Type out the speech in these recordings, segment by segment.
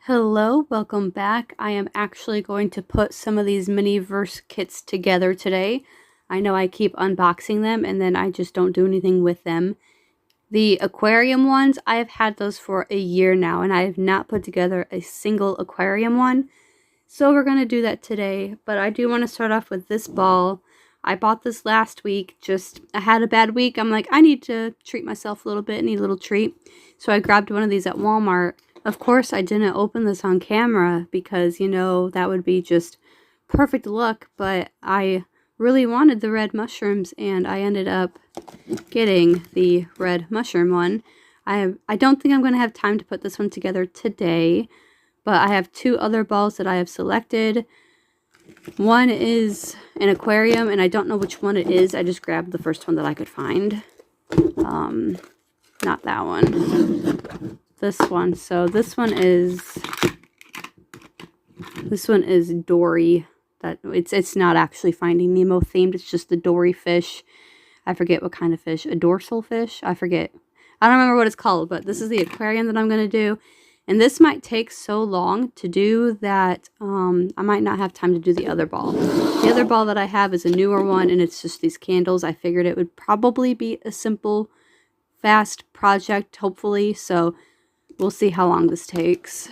Hello, welcome back. I am actually going to put some of these Miniverse kits together today. I know I keep unboxing them and then I just don't do anything with them. The aquarium ones, I have had those for a year now and I have not put together a single aquarium one. So we're going to do that today, but I do want to start off with this ball. I bought this last week, I had a bad week. I'm like, I need to treat myself a little bit, need a little treat. So I grabbed one of these at Walmart. Of course, I didn't open this on camera because, you know, that would be just perfect luck, but I really wanted the red mushrooms and I ended up getting the red mushroom one. I don't think I'm going to have time to put this one together today, but I have two other balls that I have selected. One is an aquarium and I don't know which one it is. I just grabbed the first one that I could find. Not that one. This one. So this one is Dory. It's not actually Finding Nemo themed. It's just the Dory fish. I forget what kind of fish. A dorsal fish? I forget. I don't remember what it's called, but this is the aquarium that I'm going to do. And this might take so long to do that I might not have time to do the other ball. The other ball that I have is a newer one, and it's just these candles. I figured it would probably be a simple, fast project, hopefully. So we'll see how long this takes.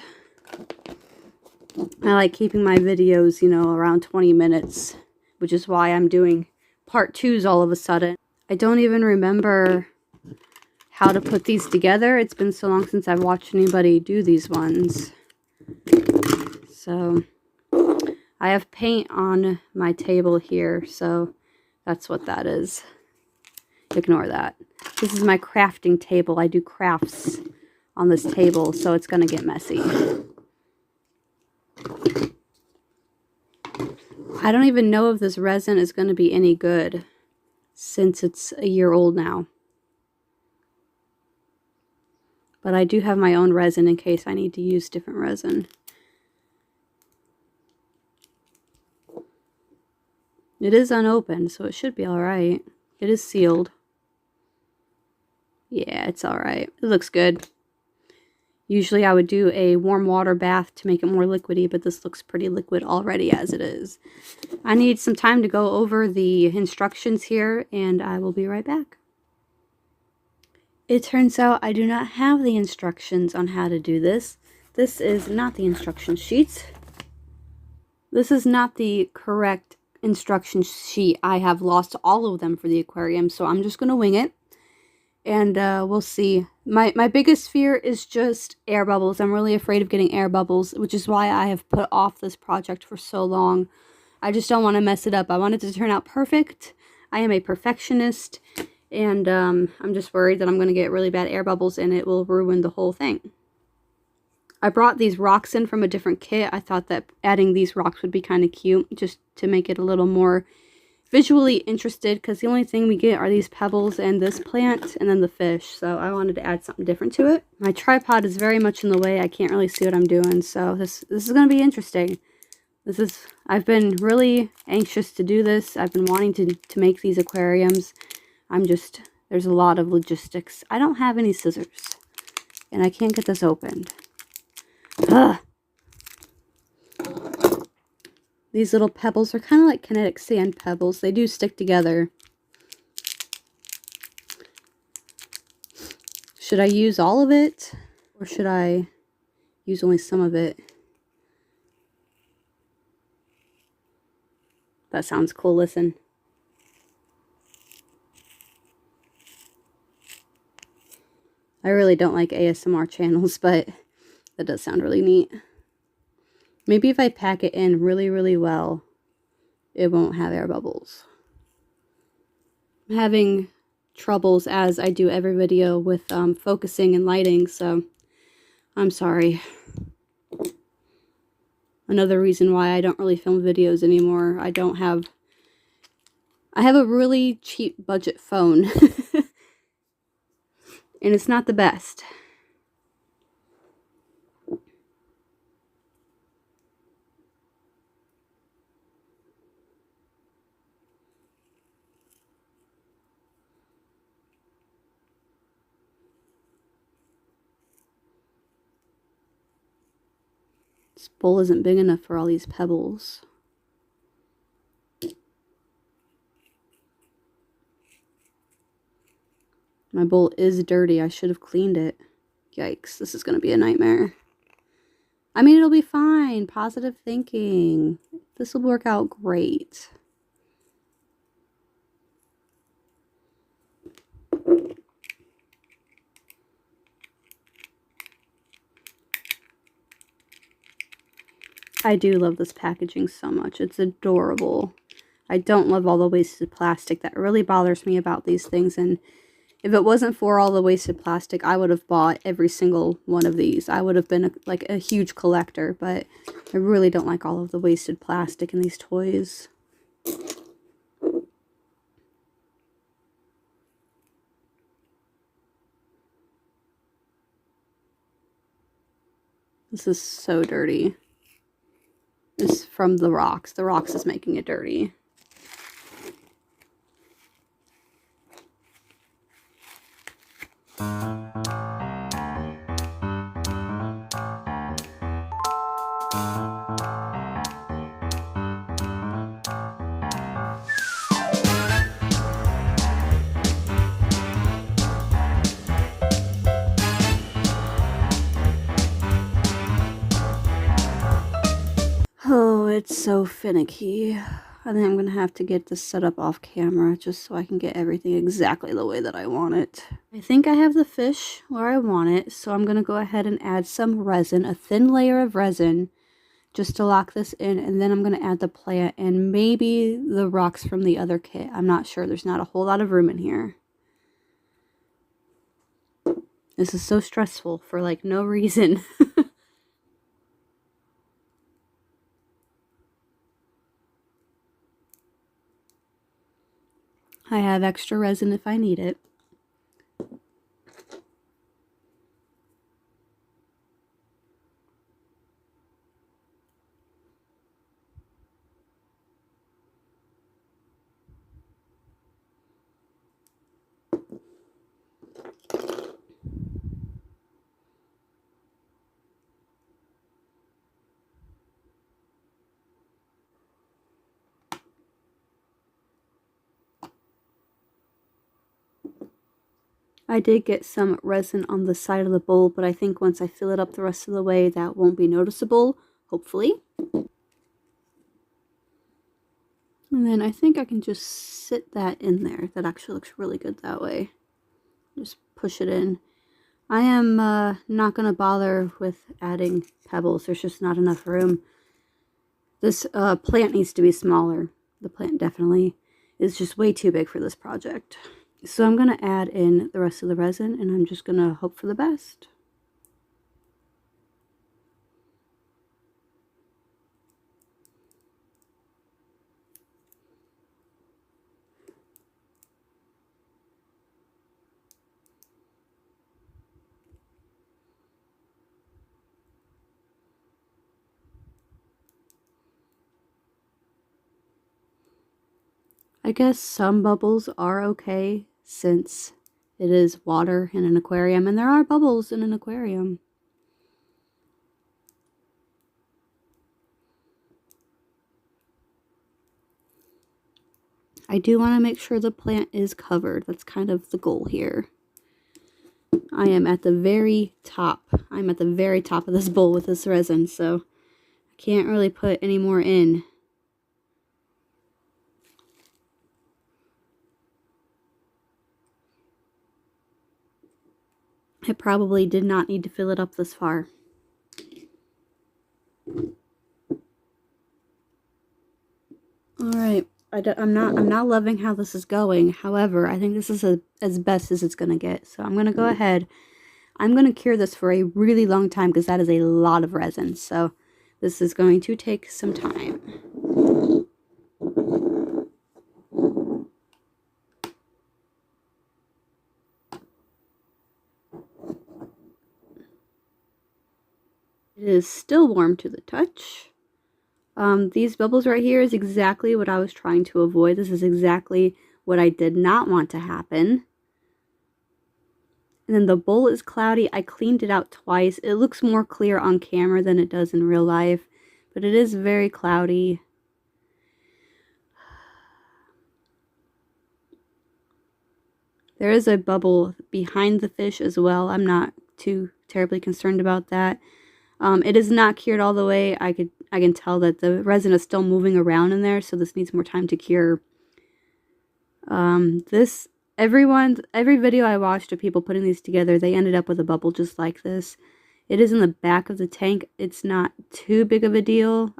I like keeping my videos, you know, around 20 minutes, which is why I'm doing part 2s all of a sudden. I don't even remember how to put these together. It's been so long since I've watched anybody do these ones. So I have paint on my table here, so that's what that is. Ignore that. This is my crafting table. I do crafts on this table, so it's going to get messy. I don't even know if this resin is going to be any good since it's a year old now. But I do have my own resin in case I need to use different resin. It is unopened, so it should be alright. It is sealed. Yeah, it's alright. It looks good. Usually I would do a warm water bath to make it more liquidy, but this looks pretty liquid already as it is. I need some time to go over the instructions here, and I will be right back. It turns out I do not have the instructions on how to do this. This is not the instruction sheet. This is not the correct instruction sheet. I have lost all of them for the aquarium, so I'm just going to wing it. And we'll see. My biggest fear is just air bubbles. I'm really afraid of getting air bubbles, which is why I have put off this project for so long. I just don't want to mess it up. I want it to turn out perfect. I am a perfectionist, and I'm just worried that I'm going to get really bad air bubbles and it will ruin the whole thing. I brought these rocks in from a different kit. I thought that adding these rocks would be kind of cute, just to make it a little more visually interested, because the only thing we get are these pebbles and this plant and then the fish, so I wanted to add something different to it. My tripod is very much in the way. I can't really see what I'm doing, so this is going to be interesting. I've been really anxious to do this. I've been wanting to make these aquariums. There's a lot of logistics. I don't have any scissors, and I can't get this opened. Ugh. These little pebbles are kind of like kinetic sand pebbles. They do stick together. Should I use all of it? Or should I use only some of it? That sounds cool. Listen. I really don't like ASMR channels, but that does sound really neat. Maybe if I pack it in really, really well, it won't have air bubbles. I'm having troubles, as I do every video, with focusing and lighting, so I'm sorry. Another reason why I don't really film videos anymore. I have a really cheap budget phone. And it's not the best. This bowl isn't big enough for all these pebbles. My bowl is dirty. I should have cleaned it. Yikes, this is going to be a nightmare. I mean, it'll be fine. Positive thinking. This will work out great. I do love this packaging so much. It's adorable. I don't love all the wasted plastic. That really bothers me about these things. And if it wasn't for all the wasted plastic, I would have bought every single one of these. I would have been like a huge collector. But I really don't like all of the wasted plastic in these toys. This is so dirty. This is from the rocks. The rocks is making it dirty. Oh, it's so finicky. I think I'm going to have to get this set up off camera just so I can get everything exactly the way that I want it. I think I have the fish where I want it, so I'm going to go ahead and add some resin, a thin layer of resin, just to lock this in, and then I'm going to add the plant and maybe the rocks from the other kit. I'm not sure. There's not a whole lot of room in here. This is so stressful for like no reason. I have extra resin if I need it. I did get some resin on the side of the bowl, but I think once I fill it up the rest of the way, that won't be noticeable, hopefully. And then I think I can just sit that in there. That actually looks really good that way. Just push it in. I am not going to bother with adding pebbles. There's just not enough room. This plant needs to be smaller. The plant definitely is just way too big for this project. So I'm going to add in the rest of the resin, and I'm just going to hope for the best. I guess some bubbles are okay since it is water in an aquarium, and there are bubbles in an aquarium. I do want to make sure the plant is covered. That's kind of the goal here. I am at the very top. I'm at the very top of this bowl with this resin, so I can't really put any more in. I probably did not need to fill it up this far. Alright, I'm not loving how this is going. However, I think this is as best as it's going to get. So I'm going to go ahead. I'm going to cure this for a really long time because that is a lot of resin. So this is going to take some time. It is still warm to the touch. These bubbles right here is exactly what I was trying to avoid. This is exactly what I did not want to happen. And then the bowl is cloudy. I cleaned it out twice. It looks more clear on camera than it does in real life, but it is very cloudy. There is a bubble behind the fish as well. I'm not too terribly concerned about that. It is not cured all the way. I can tell that the resin is still moving around in there, so this needs more time to cure. Every video I watched of people putting these together, they ended up with a bubble just like this. It is in the back of the tank. It's not too big of a deal.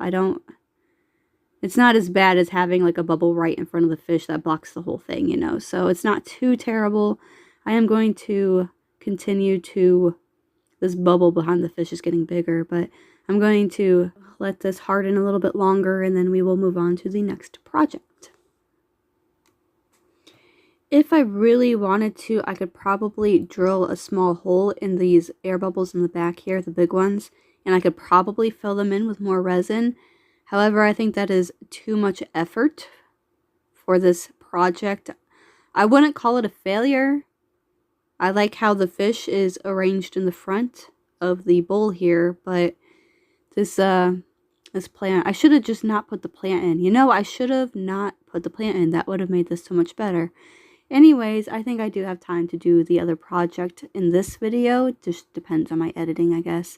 It's not as bad as having like a bubble right in front of the fish that blocks the whole thing, you know. So it's not too terrible. I am going to continue to, this bubble behind the fish is getting bigger, but I'm going to let this harden a little bit longer and then we will move on to the next project. If I really wanted to, I could probably drill a small hole in these air bubbles in the back here, the big ones, and I could probably fill them in with more resin. However, I think that is too much effort for this project. I wouldn't call it a failure. I like how the fish is arranged in the front of the bowl here, but this plant, I should have just not put the plant in. You know, I should have not put the plant in. That would have made this so much better. Anyways, I think I do have time to do the other project in this video. It just depends on my editing, I guess.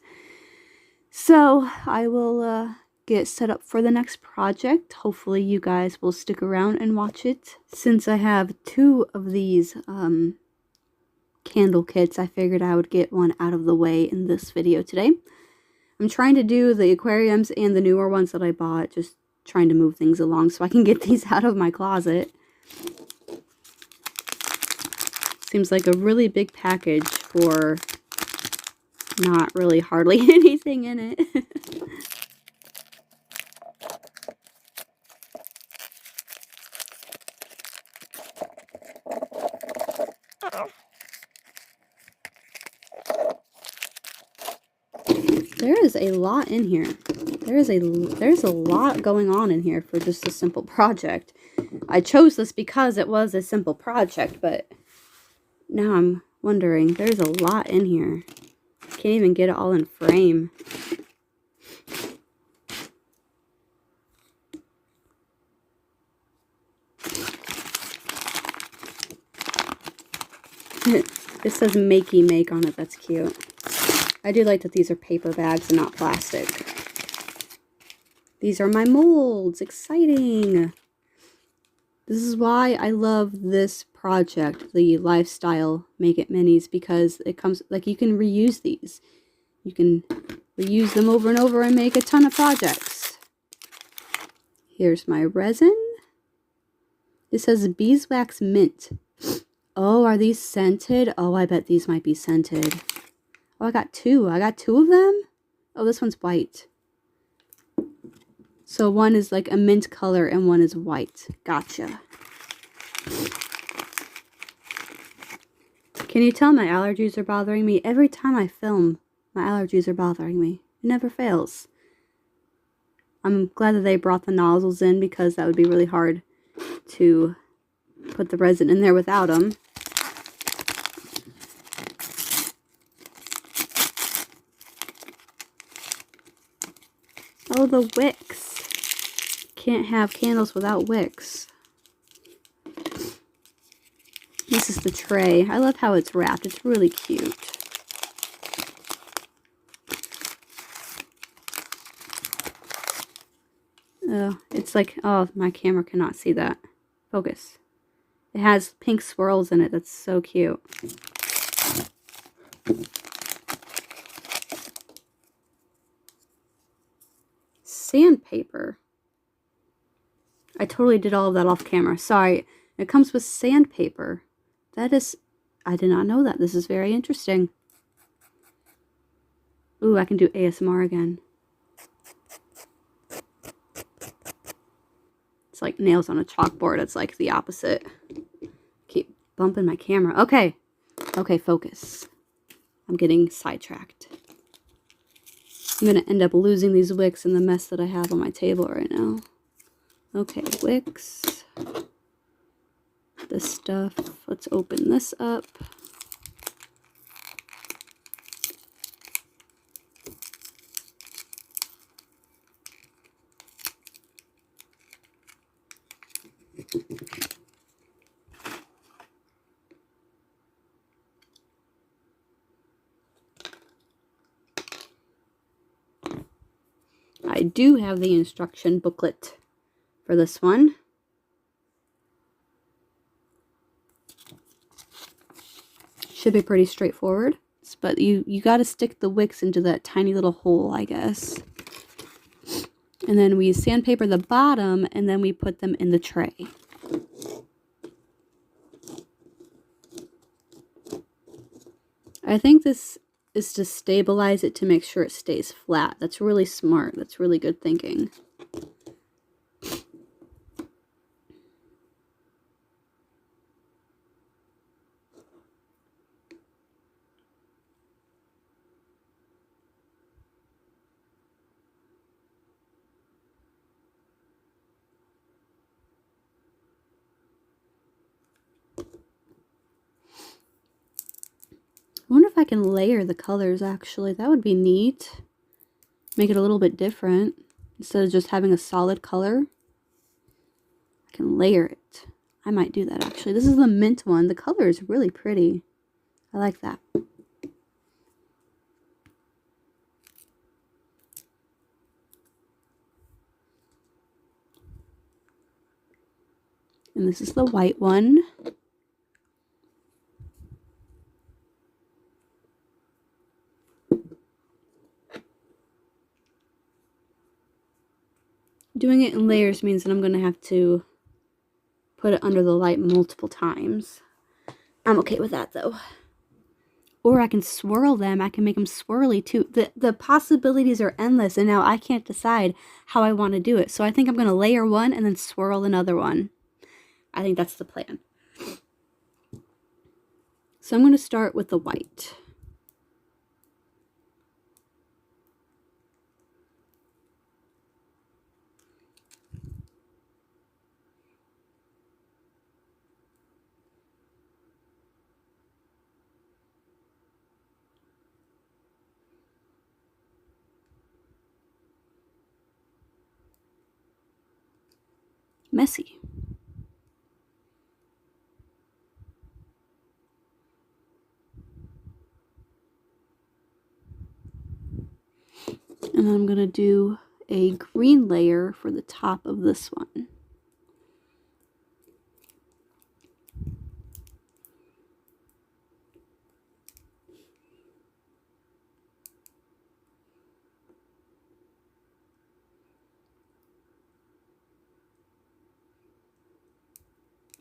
So I will get set up for the next project. Hopefully you guys will stick around and watch it. Since I have 2 of these candle kits, I figured I would get one out of the way in this video today. I'm trying to do the aquariums and the newer ones that I bought, just trying to move things along so I can get these out of my closet. Seems like a really big package for not really hardly anything in it. There is a lot in here. There's a lot going on in here for just a simple project. I chose this because it was a simple project, but now I'm wondering, there's a lot in here. Can't even get it all in frame. It says Makey Make on it. That's cute. I do like that these are paper bags and not plastic. These are my molds. Exciting. This is why I love this project, the Lifestyle Make It Minis, because it comes, like, you can reuse these. You can reuse them over and over and make a ton of projects. Here's my resin. It says Beeswax Mint. Oh, are these scented? Oh, I bet these might be scented. Oh, I got 2. I got 2 of them? Oh, this one's white. So one is like a mint color and one is white. Gotcha. Can you tell my allergies are bothering me? Every time I film, my allergies are bothering me. It never fails. I'm glad that they brought the nozzles in because that would be really hard to put the resin in there without them. Oh, the wicks. Can't have candles without wicks. This is the tray. I love how it's wrapped. It's really cute. Oh, it's like, oh, my camera cannot see that. Focus. It has pink swirls in it. That's so cute. Sandpaper. I totally did all of that off camera. Sorry. It comes with sandpaper. That is... I did not know that. This is very interesting. Ooh, I can do ASMR again. It's like nails on a chalkboard. It's like the opposite. Keep bumping my camera. Okay. Okay, focus. I'm getting sidetracked. I'm going to end up losing these wicks in the mess that I have on my table right now. Okay, wicks. This stuff. Let's open this up. I do have the instruction booklet for this one. Should be pretty straightforward, but you got to stick the wicks into that tiny little hole, I guess. And then we sandpaper the bottom, and then we put them in the tray. I think this is to stabilize it to make sure it stays flat. That's really smart. That's really good thinking. I wonder if I can layer the colors, actually. That would be neat. Make it a little bit different. Instead of just having a solid color, I can layer it. I might do that, actually. This is the mint one. The color is really pretty. I like that. And this is the white one. Doing it in layers means that I'm going to have to put it under the light multiple times. I'm okay with that, though. Or I can swirl them. I can make them swirly, too. The possibilities are endless, and now I can't decide how I want to do it. So I think I'm going to layer one and then swirl another one. I think that's the plan. So I'm going to start with the white. Messy. And then I'm going to do a green layer for the top of this one.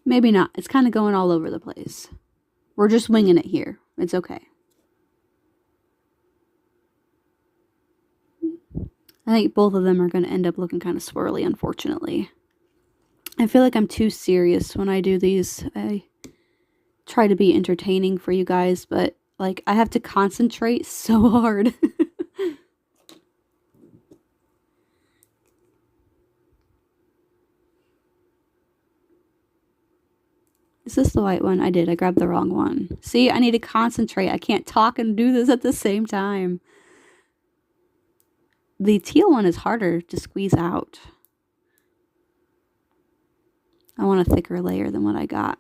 Maybe not. It's kind of going all over the place. We're just winging it here. It's okay. I think both of them are going to end up looking kind of swirly, unfortunately. I feel like I'm too serious when I do these. I try to be entertaining for you guys, but like I have to concentrate so hard. Is this the white one? I did. I grabbed the wrong one. See, I need to concentrate. I can't talk and do this at the same time. The teal one is harder to squeeze out. I want a thicker layer than what I got.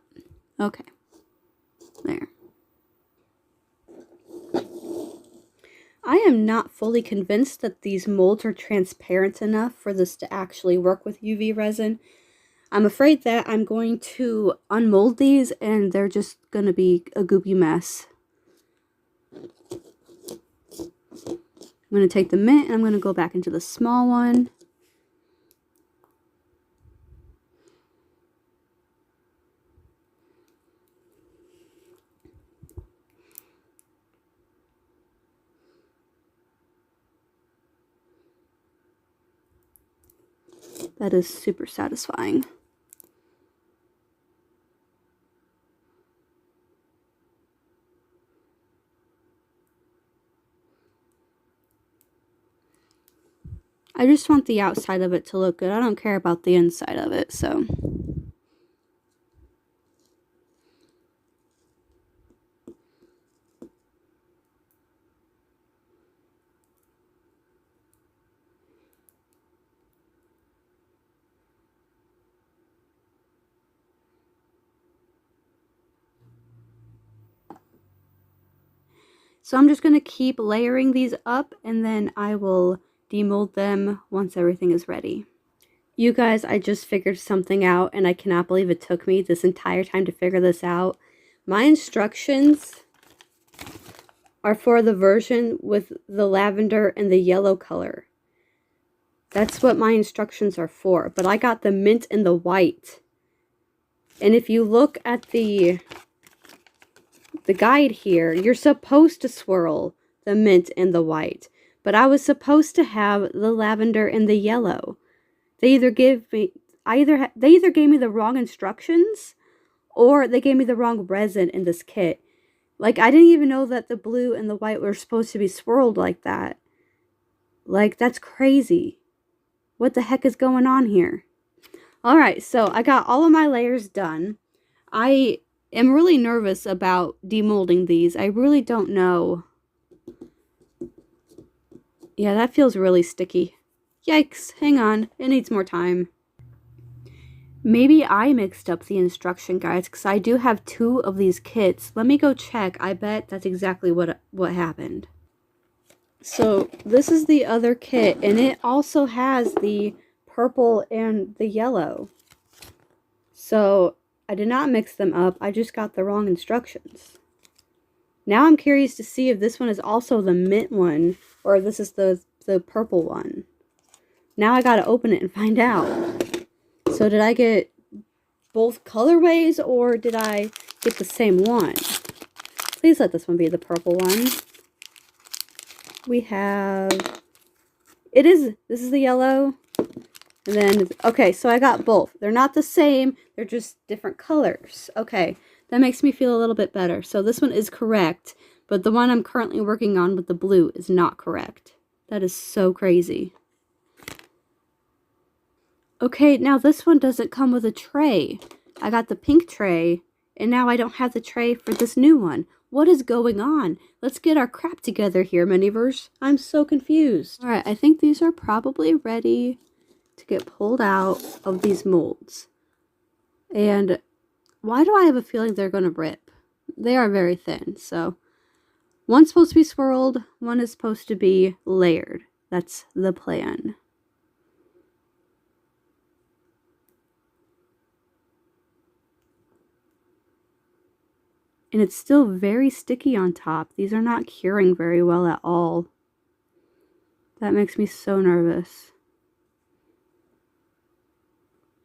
Okay. There. I am not fully convinced that these molds are transparent enough for this to actually work with UV resin. I'm afraid that I'm going to unmold these and they're just going to be a goopy mess. I'm going to take the mint and I'm going to go back into the small one. That is super satisfying. I just want the outside of it to look good. I don't care about the inside of it, so. So I'm just going to keep layering these up and then I will demold them once everything is ready. You guys, I just figured something out, and I cannot believe it took me this entire time to figure this out. My instructions are for the version with the lavender and the yellow color. That's what my instructions are for, but I got the mint and the white. And if you look at the guide here, you're supposed to swirl the mint and the white, but I was supposed to have the lavender and the yellow. They either gave me the wrong instructions, or they gave me the wrong resin in this kit. Like, I didn't even know that the blue and the white were supposed to be swirled like that. Like, that's crazy. What the heck is going on here? Alright, so I got all of my layers done. I am really nervous about demolding these. I really don't know. Yeah, that feels really sticky. Yikes, hang on. It needs more time. Maybe I mixed up the instruction guides, because I do have 2 of these kits. Let me go check. I bet that's exactly what happened. So this is the other kit, and it also has the purple and the yellow. So I did not mix them up. I just got the wrong instructions. Now I'm curious to see if this one is also the mint one, or if this is the purple one. Now I gotta open it and find out. So did I get both colorways, or did I get the same one? Please let this one be the purple one. We have... this is the yellow. And then, okay, so I got both. They're not the same, they're just different colors. Okay, that makes me feel a little bit better. So this one is correct, but the one I'm currently working on with the blue is not correct. That is so crazy. Okay, now this one doesn't come with a tray. I got the pink tray, and now I don't have the tray for this new one. What is going on? Let's get our crap together here, Miniverse. I'm so confused. Alright, I think these are probably ready to get pulled out of these molds. And why do I have a feeling they're going to rip? They are very thin, so one's supposed to be swirled, one is supposed to be layered. That's the plan. And it's still very sticky on top. These are not curing very well at all. That makes me so nervous.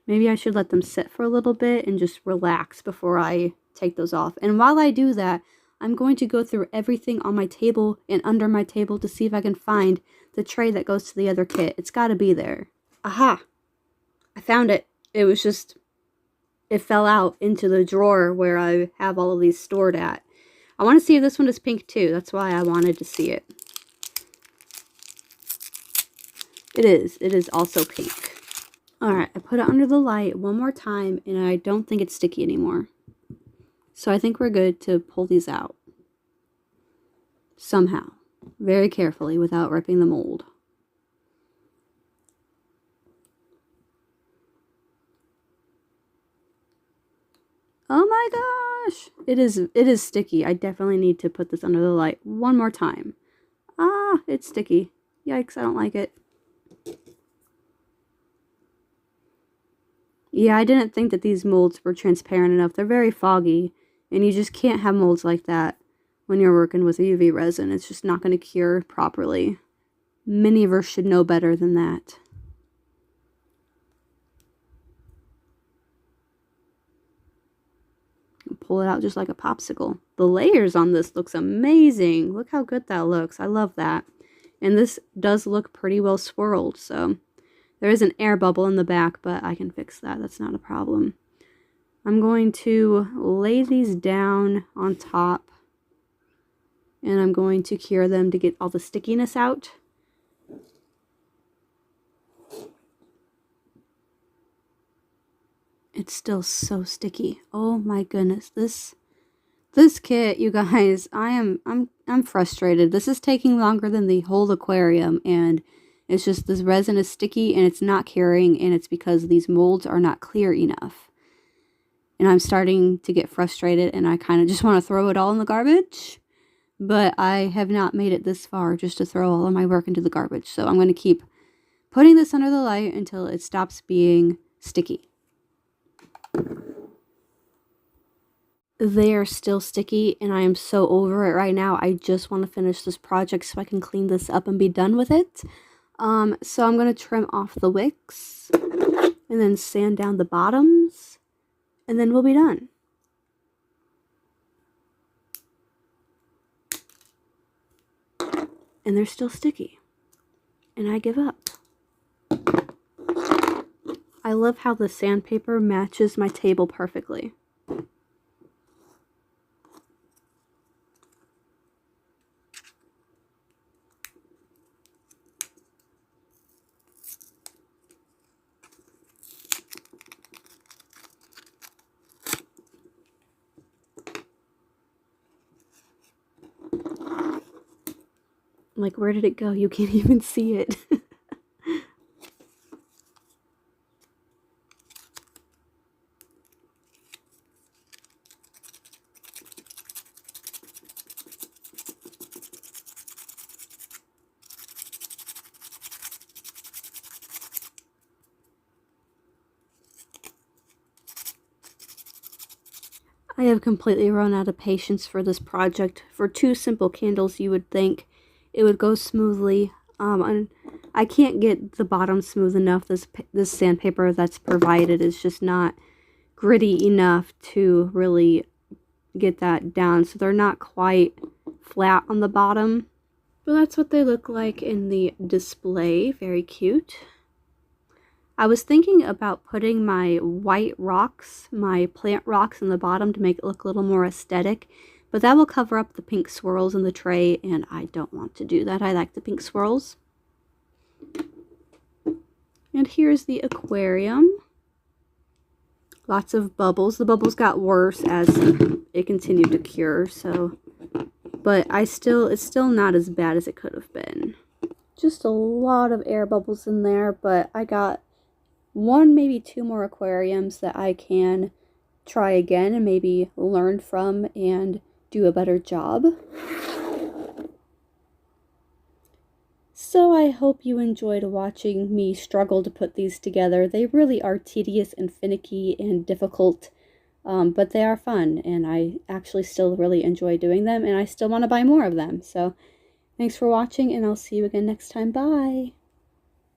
Maybe I should let them sit for a little bit and just relax before I take those off. And while I do that, I'm going to go through everything on my table and under my table to see if I can find the tray that goes to the other kit. It's got to be there. Aha! I found it. It was just... it fell out into the drawer where I have all of these stored at. I want to see if this one is pink too. That's why I wanted to see it. It is. It is also pink. Alright, I put it under the light one more time, and I don't think it's sticky anymore. So I think we're good to pull these out. Somehow. Very carefully without ripping the mold. Oh my gosh! It is sticky. I definitely need to put this under the light one more time. Ah, it's sticky. Yikes, I don't like it. Yeah, I didn't think that these molds were transparent enough. They're very foggy, and you just can't have molds like that when you're working with UV resin. It's just not going to cure properly. Miniverse should know better than that. Pull it out just like a popsicle. The layers on this looks amazing. Look how good that looks. I love that. And this does look pretty well swirled, so there is an air bubble in the back, but I can fix that. That's not a problem. I'm going to lay these down on top, and I'm going to cure them to get all the stickiness out. It's still so sticky. Oh my goodness. This kit, you guys, I'm frustrated. This is taking longer than the whole aquarium, and it's just this resin is sticky and it's not curing, and it's because these molds are not clear enough. And I'm starting to get frustrated, and I kind of just want to throw it all in the garbage. but I have not made it this far just to throw all of my work into the garbage. So I'm going to keep putting this under the light until it stops being sticky. They are still sticky and I am so over it right now. I just want to finish this project so I can clean this up and be done with it. So I'm going to trim off the wicks and then sand down the bottoms and then we'll be done. And they're still sticky. And I give up. I love how the sandpaper matches my table perfectly. Like, where did it go? You can't even see it. I have completely run out of patience for this project. For 2 simple candles, you would think it would go smoothly. And I can't get the bottom smooth enough. This sandpaper that's provided is just not gritty enough to really get that down. So they're not quite flat on the bottom. But that's what they look like in the display. Very cute. I was thinking about putting my white rocks, my plant rocks in the bottom to make it look a little more aesthetic, but that will cover up the pink swirls in the tray, and I don't want to do that. I like the pink swirls. And here's the aquarium. Lots of bubbles. The bubbles got worse as it continued to cure, so, but it's still not as bad as it could have been. Just a lot of air bubbles in there, but I got 1, maybe 2 more aquariums that I can try again and maybe learn from and do a better job. So I hope you enjoyed watching me struggle to put these together. They really are tedious and finicky and difficult, but they are fun, and I actually still really enjoy doing them, and I still want to buy more of them. So thanks for watching, and I'll see you again next time. Bye!